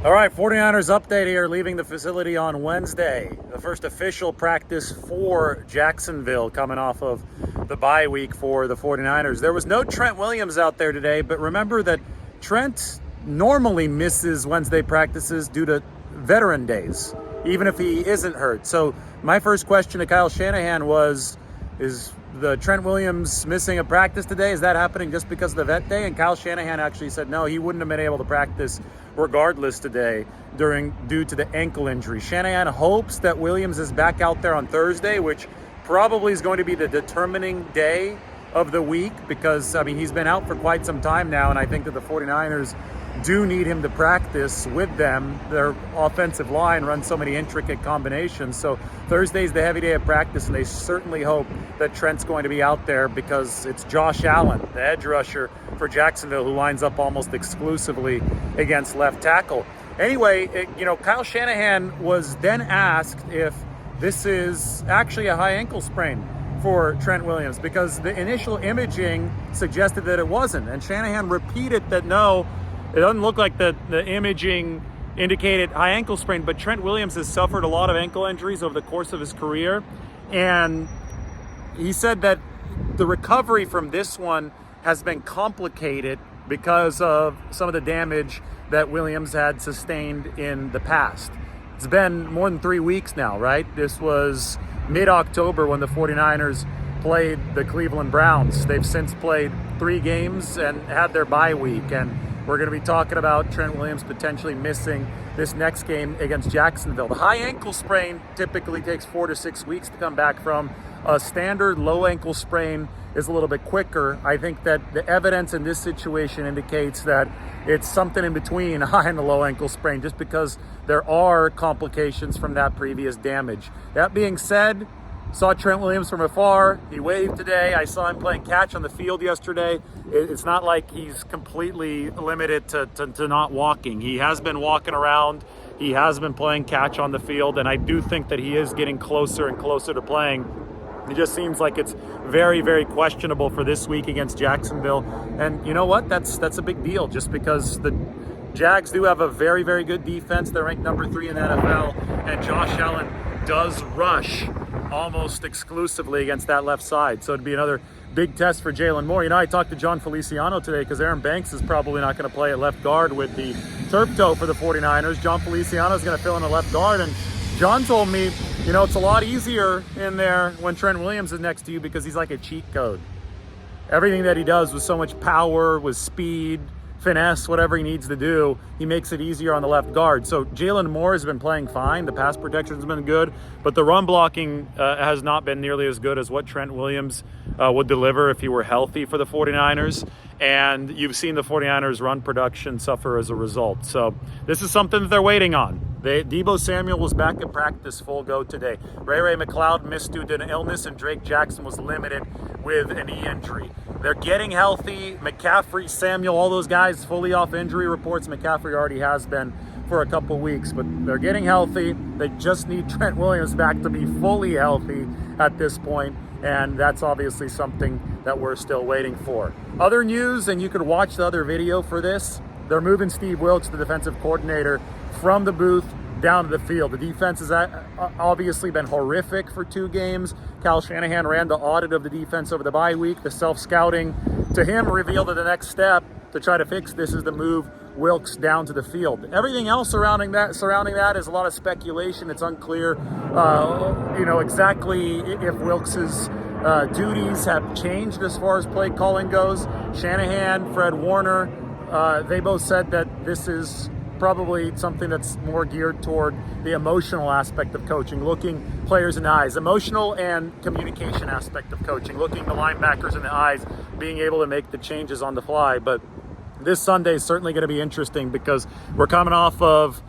All right, 49ers update here, leaving the facility on Wednesday. The first official practice for Jacksonville coming off of the bye week for the 49ers. There was no Trent Williams out there today, but remember that Trent normally misses Wednesday practices due to veteran days, even if he isn't hurt. So my first question to Kyle Shanahan was, is the Trent Williams missing a practice today? Is that happening just because of the vet day? And Kyle Shanahan actually said no, he wouldn't have been able to practice regardless today due to the ankle injury. Shanahan hopes that Williams is back out there on Thursday, which probably is going to be the determining day of the week because, I mean, he's been out for quite some time now, and I think that the 49ers do need him to practice with them. Their offensive line runs so many intricate combinations. So Thursday's the heavy day of practice, and they certainly hope that Trent's going to be out there because it's Josh Allen, the edge rusher for Jacksonville, who lines up almost exclusively against left tackle. Anyway, Kyle Shanahan was then asked if this is actually a high ankle sprain for Trent Williams because the initial imaging suggested that it wasn't. And Shanahan repeated that no, it doesn't look like the imaging indicated high ankle sprain, but Trent Williams has suffered a lot of ankle injuries over the course of his career. And he said that the recovery from this one has been complicated because of some of the damage that Williams had sustained in the past. It's been more than 3 weeks now, right? This was mid-October when the 49ers played the Cleveland Browns. They've since played 3 games and had their bye week. And we're going to be talking about Trent Williams potentially missing this next game against Jacksonville. The high ankle sprain typically takes 4 to 6 weeks to come back from. A standard low ankle sprain is a little bit quicker. I think that the evidence in this situation indicates that it's something in between a high and a low ankle sprain just because there are complications from that previous damage. That being said, saw Trent Williams from afar. He waved today. I saw him playing catch on the field yesterday. It's not like he's completely limited to not walking. He has been walking around. He has been playing catch on the field, and I do think that he is getting closer and closer to playing. It just seems like it's very, very questionable for this week against Jacksonville. And you know what? That's a big deal just because the Jags do have a very, very good defense. They're ranked number 3 in the NFL, and Josh Allen does rush almost exclusively against that left side. So it'd be another big test for Jalen Moore. I talked to John Feliciano today because Aaron Banks is probably not going to play at left guard with the turf toe for the 49ers. John Feliciano is going to fill in a left guard, and John told me, it's a lot easier in there when Trent Williams is next to you because he's like a cheat code. Everything that he does with so much power, with speed, finesse, whatever he needs to do, he makes it easier on the left guard. So Jalen Moore has been playing fine. The pass protection has been good, but the run blocking has not been nearly as good as what Trent Williams would deliver if he were healthy for the 49ers. And you've seen the 49ers run production suffer as a result. So this is something that they're waiting on. Deebo Samuel was back at practice full go today. Ray McLeod missed due to an illness, and Drake Jackson was limited with a knee injury. They're getting healthy. McCaffrey, Samuel, all those guys fully off injury reports. McCaffrey already has been for a couple weeks, but they're getting healthy. They just need Trent Williams back to be fully healthy at this point, and that's obviously something that we're still waiting for. Other news, and you could watch the other video for this, they're moving Steve Wilks, the defensive coordinator, from the booth down to the field. The defense has obviously been horrific for 2 games. Kyle Shanahan ran the audit of the defense over the bye week. The self-scouting to him revealed that the next step to try to fix this is to move Wilks down to the field. Everything else surrounding that is a lot of speculation. It's unclear, exactly if Wilks's duties have changed as far as play calling goes. Shanahan, Fred Warner, they both said that this is probably something that's more geared toward the emotional aspect of coaching, looking players in the eyes, emotional and communication aspect of coaching, looking the linebackers in the eyes, being able to make the changes on the fly. But this Sunday is certainly going to be interesting because we're coming off of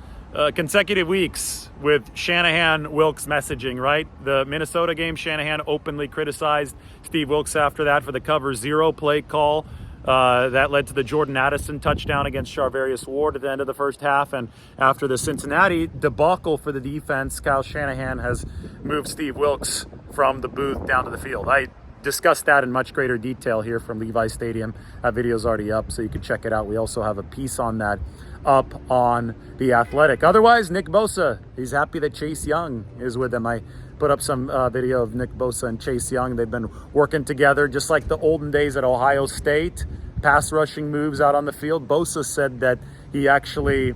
consecutive weeks with Shanahan Wilks messaging, right? The Minnesota game, Shanahan openly criticized Steve Wilks after that for the cover 0 play call. That led to the Jordan Addison touchdown against Charvarius Ward at the end of the first half. And after the Cincinnati debacle for the defense, Kyle Shanahan has moved Steve Wilks from the booth down to the field. I discussed that in much greater detail here from Levi Stadium. That video is already up, so you can check it out. We also have a piece on that up on The Athletic. Otherwise, Nick Bosa, he's happy that Chase Young is with him. I put up some video of Nick Bosa and Chase Young. They've been working together just like the olden days at Ohio State. Pass rushing moves out on the field. Bosa said that he actually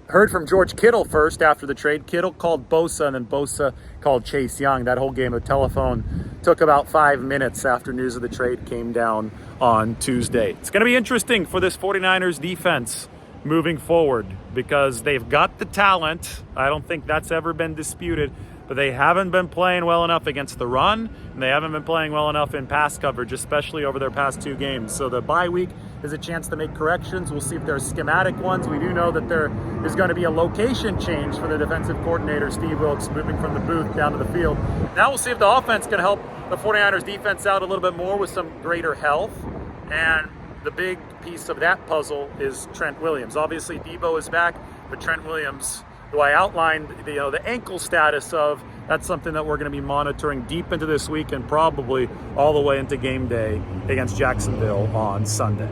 heard from George Kittle first after the trade. Kittle called Bosa, and then Bosa called Chase Young. That whole game of telephone took about 5 minutes after news of the trade came down on Tuesday. It's going to be interesting for this 49ers defense moving forward because they've got the talent. I don't think that's ever been disputed, but they haven't been playing well enough against the run, and they haven't been playing well enough in pass coverage, especially over their past 2 games. So the bye week is a chance to make corrections. We'll see if there are schematic ones. We do know that there is going to be a location change for the defensive coordinator, Steve Wilks, moving from the booth down to the field. Now we'll see if the offense can help the 49ers defense out a little bit more with some greater health. And the big piece of that puzzle is Trent Williams. Obviously, Debo is back, but Trent Williams, who I outlined, the ankle status of, that's something that we're going to be monitoring deep into this week and probably all the way into game day against Jacksonville on Sunday.